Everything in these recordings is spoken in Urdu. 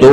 2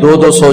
200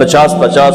50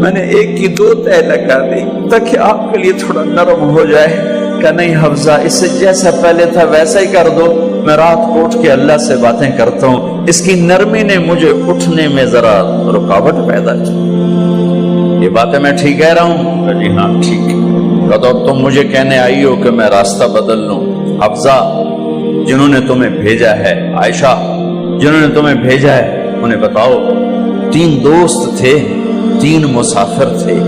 میں نے ایک کی دو تہ لگا دی تاکہ آپ کے لیے تھوڑا نرم ہو جائے. کہ نہیں حفظہ، اسے جیسا پہلے تھا ویسا ہی کر دو، میں رات کو اٹھ کے اللہ سے باتیں کرتا ہوں، اس کی نرمی نے مجھے اٹھنے میں ذرا رکاوٹ پیدا کی. یہ باتیں میں ٹھیک کہہ رہا ہوں؟ کہ جی ہاں ٹھیک. تو تم مجھے کہنے آئی ہو کہ میں راستہ بدل لوں. حفظہ، جنہوں نے تمہیں بھیجا ہے، عائشہ جنہوں نے تمہیں بھیجا ہے، انہیں بتاؤ. 3 دوست تھے، 3 مسافر تھے،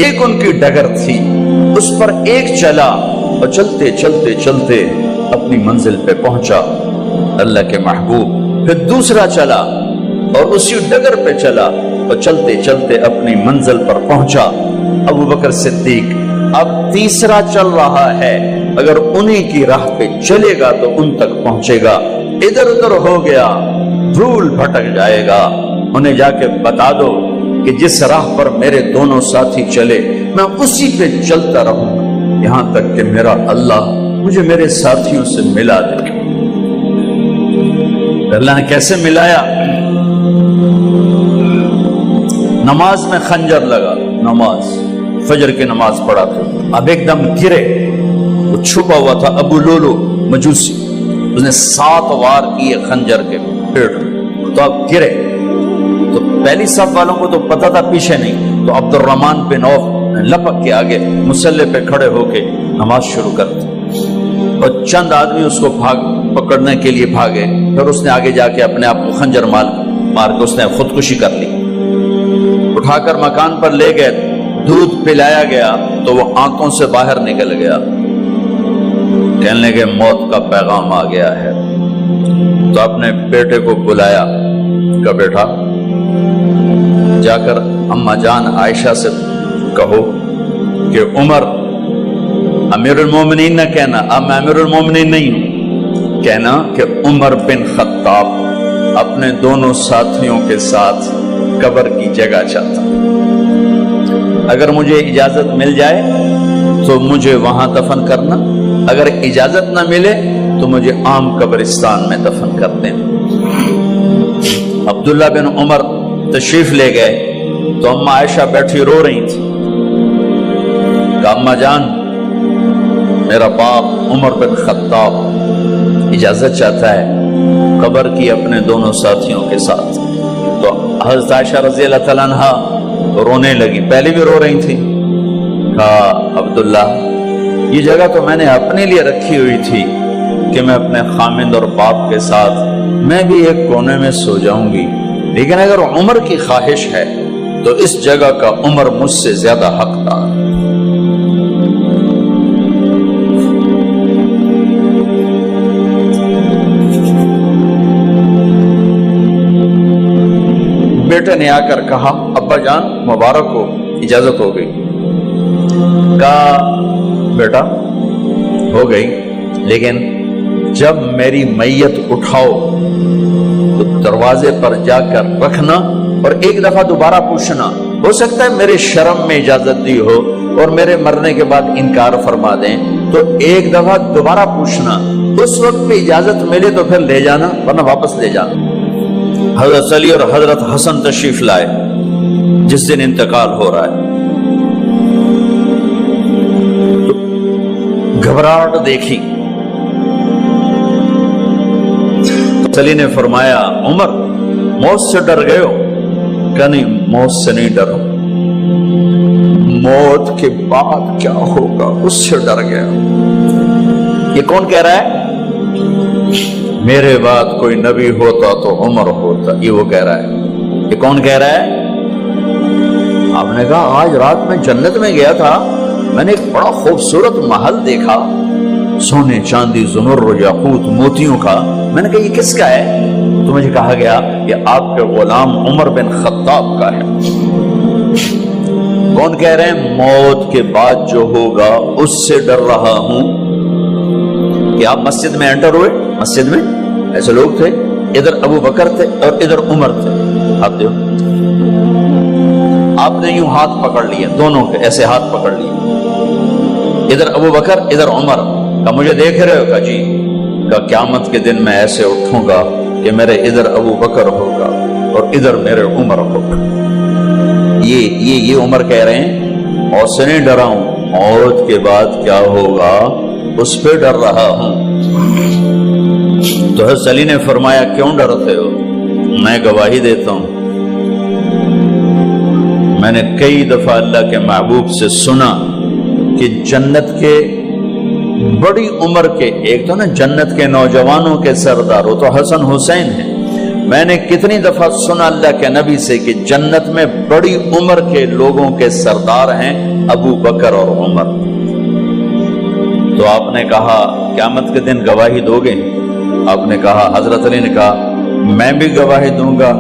ایک ان کی ڈگر تھی، اس پر ایک چلا اور چلتے چلتے چلتے اپنی منزل پہ پہنچا اللہ کے محبوب. پھر دوسرا چلا اور اسی ڈگر پہ چلا اور چلتے چلتے اپنی منزل پر پہنچا ابو بکر صدیق. اب تیسرا چل رہا ہے، اگر انہی کی راہ پہ چلے گا تو ان تک پہنچے گا، ادھر ادھر ہو گیا بھول بھٹک جائے گا. انہیں جا کے بتا دو کہ جس راہ پر میرے دونوں ساتھی چلے میں اسی پہ چلتا رہوں یہاں تک کہ میرا اللہ مجھے میرے ساتھیوں سے ملا دے. اللہ نے کیسے ملایا؟ نماز میں خنجر لگا، نماز فجر کی نماز پڑھا تھا. اب ایک دم گرے، وہ چھپا ہوا تھا ابو لولو مجوسی، اس نے 7 وار کیے خنجر کے پیڑ. تو اب گرے تو پہلی صف والوں کو تو پتا تھا، پیچھے نہیں. تو عبد الرحمن بن عوف لپک کے آگے مصلی پہ کھڑے ہو کے نماز شروع کر دی اور چند آدمی اس کو پکڑنے کے لیے بھاگے. پھر اس نے آگے جا کے اپنے آپ کو خنجر مار کے اس نے خودکشی کر لی. اٹھا کر مکان پر لے گئے، دودھ پلایا گیا تو وہ آنتوں سے باہر نکل گیا. کہنے لگے موت کا پیغام آ گیا ہے. تو اپنے بیٹے کو بلایا کہ بیٹا جا کر اماں جان عائشہ سے کہو کہ عمر امیر المومنین نہ کہنا، اب میں امیر المومنین نہیں ہوں، کہنا کہ عمر بن خطاب اپنے دونوں ساتھیوں کے ساتھ قبر کی جگہ چاہتا. اگر مجھے اجازت مل جائے تو مجھے وہاں دفن کرنا، اگر اجازت نہ ملے تو مجھے عام قبرستان میں دفن کر دیں. عبداللہ بن عمر تشریف لے گئے تو اماں عائشہ بیٹھی رو رہی تھی. کہ اماں جان میرا باپ عمر بن خطاب اجازت چاہتا ہے قبر کی اپنے دونوں ساتھیوں کے ساتھ. تو حضرت عائشہ رضی اللہ تعالیٰ عنہ رونے لگی، پہلے بھی رو رہی تھی. کہا عبداللہ یہ جگہ تو میں نے اپنے لیے رکھی ہوئی تھی کہ میں اپنے خامند اور باپ کے ساتھ میں بھی ایک کونے میں سو جاؤں گی، لیکن اگر عمر کی خواہش ہے تو اس جگہ کا عمر مجھ سے زیادہ حقدار. بیٹے نے آ کر کہا ابا جان مبارک ہو، اجازت ہو گئی. کہا بیٹا ہو گئی، لیکن جب میری میت اٹھاؤ تو دروازے پر جا کر رکھنا اور ایک دفعہ دوبارہ پوچھنا. ہو سکتا ہے میرے شرم میں اجازت دی ہو اور میرے مرنے کے بعد انکار فرما دیں، تو ایک دفعہ دوبارہ پوچھنا، اس وقت پہ اجازت ملے تو پھر لے جانا ورنہ واپس لے جانا. حضرت علی اور حضرت حسن تشریف لائے جس دن انتقال ہو رہا ہے. تو گھبراہٹ دیکھی. علی نے فرمایا عمر موت سے ڈر گئے ہو؟ کہ نہیں موت سے نہیں ڈرو، موت کے بعد کیا ہوگا اس سے ڈر گیا. یہ کون کہہ رہا ہے؟ میرے بعد کوئی نبی ہوتا تو عمر ہوتا، یہ وہ کہہ رہا ہے. یہ کون کہہ رہا ہے؟ آپ نے کہا آج رات میں جنت میں گیا تھا، میں نے ایک بڑا خوبصورت محل دیکھا، سونے چاندی زمرد یاقوت موتیوں کا. میں نے کہا یہ کس کا ہے؟ تو مجھے کہا گیا یہ آپ کے غلام عمر بن خطاب کا ہے. کون کہہ رہے ہیں؟ موت کے بعد جو ہوگا اس سے ڈر رہا ہوں. کہ آپ مسجد میں انٹر ہوئے، مسجد میں ایسے لوگ تھے، ادھر ابو بکر تھے اور ادھر عمر تھے. آپ نے یوں ہاتھ پکڑ لیے، دونوں کے ایسے ہاتھ پکڑ لیے، ادھر ابو بکر ادھر عمر. کہ مجھے دیکھ رہے ہو؟ کہ جی. کہ قیامت کے دن میں ایسے اٹھوں گا کہ میرے ادھر ابو بکر ہوگا اور ادھر میرے عمر ہوگا. یہ عمر کہہ رہے ہیں اور سے نہیں ڈرا ہوں، موت کے بعد کیا ہوگا اس پہ ڈر رہا ہوں۔ تو حضرت علی نے فرمایا کیوں ڈرتے ہو؟ میں گواہی دیتا ہوں، میں نے کئی دفعہ اللہ کے محبوب سے سنا کہ جنت کے بڑی عمر کے، ایک تو نا جنت کے نوجوانوں کے سردار، وہ تو حسن حسین ہیں، میں نے کتنی دفعہ سنا اللہ کے نبی سے کہ جنت میں بڑی عمر کے لوگوں کے سردار ہیں ابو بکر اور عمر۔ تو آپ نے کہا قیامت کے دن گواہی دو گے؟ آپ نے کہا، حضرت علی نے کہا میں بھی گواہی دوں گا،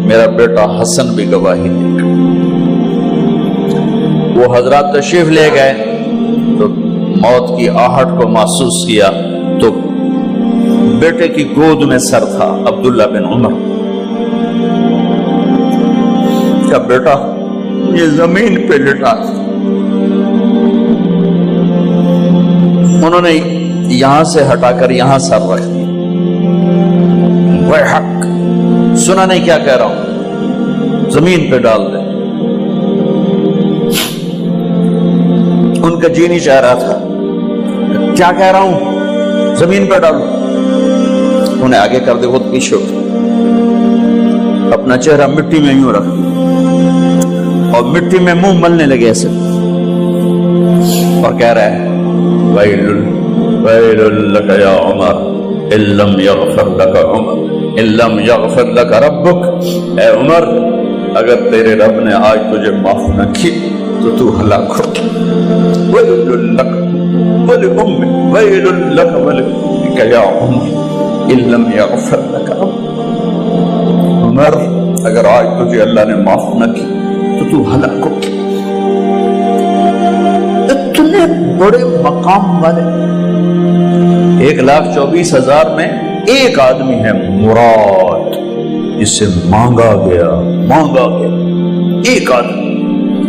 میرا بیٹا حسن بھی گواہی دے گا۔ وہ حضرات تشریف لے گئے تو موت کی آہٹ کو محسوس کیا تو بیٹے کی گود میں سر تھا عبداللہ بن عمر کا بیٹا، یہ زمین پہ لٹا، انہوں نے یہاں سے ہٹا کر یہاں سر رکھ دیا۔ وہ حق سنا نہیں کیا کہہ رہا ہوں، زمین پہ ڈال دے۔ ان کا جی نہیں چاہ رہا تھا، کیا کہہ رہا ہوں، زمین پہ ڈالو۔ انہیں آگے کر دے، خود پیچھے اپنا چہرہ مٹی میں یوں رکھ اور مٹی میں منہ ملنے لگے ایسے، اور کہہ رہا ہے ویل لک یا عمر ان لم یغفر لک عمر ان لم یغفر لک ربک، اے عمر اگر تیرے رب نے آج تجھے معاف نہ کی تو ہلاک ہو۔ ویل لک ولأمک ویل لک ولأمک یا عمر ان لم یغفر لک ربک، عمر اگر آج تجھے اللہ نے معاف نہ کی تو ہلاک ہو۔ اتنے بڑے مقام والے 1,24,000 میں ایک آدمی ہے مراد، جس سے مانگا گیا ایک آدمی،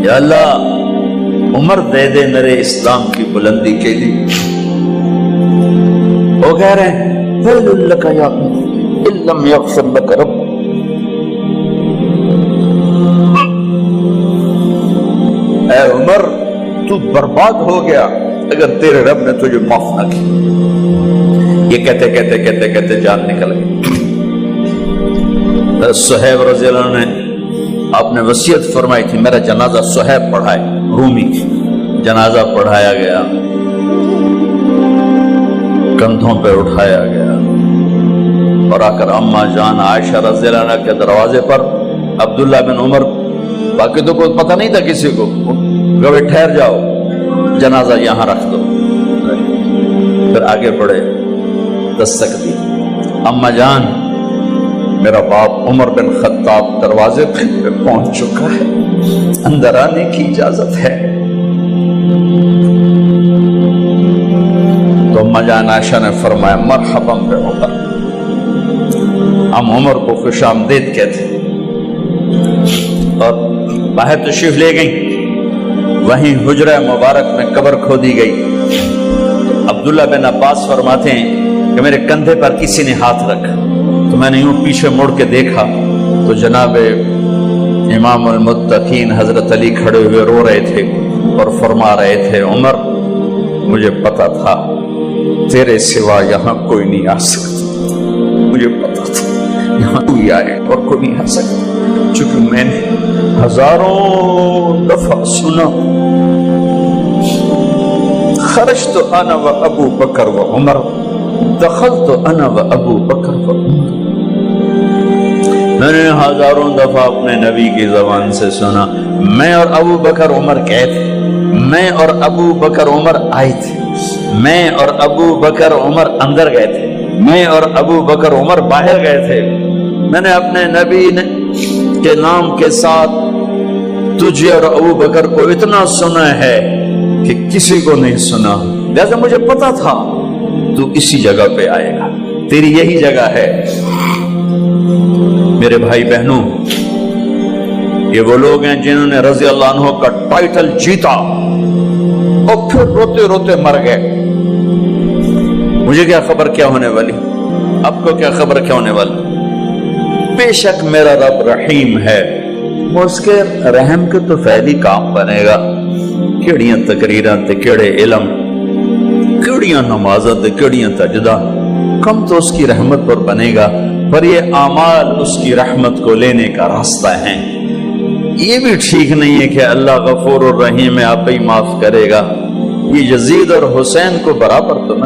یا اللہ عمر دے دے میرے اسلام کی بلندی کے لیے۔ وہ کہہ رہے ہیں ویل لک یا عمر ان لم یغفر لک رب، اے عمر تو برباد ہو گیا اگر تیرے رب نے تجھے معاف نہ کی۔ یہ کہتے جان نکل گئی۔ صہیب رضی اللہ عنہ نے آپ نے وصیت فرمائی تھی میرا جنازہ صہیب پڑھائے، رومی جنازہ پڑھایا گیا، کندھوں پہ اٹھایا گیا اور آ کر اماں جان عائشہ رضی اللہ عنہ کے دروازے پر عبداللہ بن عمر، باقی تو کوئی پتہ نہیں تھا کسی کو، گوے ٹھہر جاؤ جنازہ یہاں رکھ دو، پھر آگے بڑھے، دستک دی، اماں جان میرا باپ عمر بن خطاب دروازے پہ پہنچ چکا ہے، اندر آنے کی اجازت ہے۔ تو اماں جان عائشہ نے فرمایا مرحبا بعمر، ہم عمر کو خوش آمدید کہتے اور باہر تشریف لے گئیں۔ وہیں حجرہ مبارک میں قبر کھودی گئی۔ عبداللہ بن عباس فرماتے ہیں کہ میرے کندھے پر کسی نے ہاتھ رکھا تو میں نے یوں پیچھے مڑ کے دیکھا تو جناب امام المتقین حضرت علی کھڑے ہوئے رو رہے تھے اور فرما رہے تھے عمر مجھے پتا تھا تیرے سوا یہاں کوئی نہیں آ سکتا، مجھے پتا تھا یہاں کوئی آئے اور کوئی نہیں آ سکتا، چونکہ میں نے ہزاروں دفعہ سنا خرجت انا و ابو بکر و عمر دخلت انا و ابو بکر و عمر، میں نے ہزاروں دفعہ اپنے نبی کی زبان سے سنا میں اور ابو بکر عمر گئے تھے، میں اور ابو بکر عمر آئے تھے، میں اور ابو بکر عمر اندر گئے تھے، میں اور ابو بکر عمر باہر گئے تھے، میں نے اپنے نبی کے نام کے ساتھ تجھے اور ابو بکر کو اتنا سنا ہے کہ کسی کو نہیں سنا، لہذا مجھے پتا تھا تو اسی جگہ پہ آئے گا، تیری یہی جگہ ہے۔ میرے بھائی بہنوں، یہ وہ لوگ ہیں جنہوں نے رضی اللہ عنہ کا ٹائٹل جیتا اور پھر روتے روتے مر گئے۔ مجھے کیا خبر کیا ہونے والی، آپ کو کیا خبر کیا ہونے والی؟ بے شک میرا رب رحیم ہے، اس کے رحم کے تو فعلی کام بنے گا، کیڑیاں تقریراں تے کیڑے علم، کیڑیاں نمازاں تے کیڑیاں سجدہ، کم تو اس کی رحمت پر بنے گا، پر یہ اعمال اس کی رحمت کو لینے کا راستہ ہیں۔ یہ بھی ٹھیک نہیں ہے کہ اللہ غفور الرحیم ہے، آپ ہی معاف کرے گا، یہ یزید اور حسین کو برابر تو نہ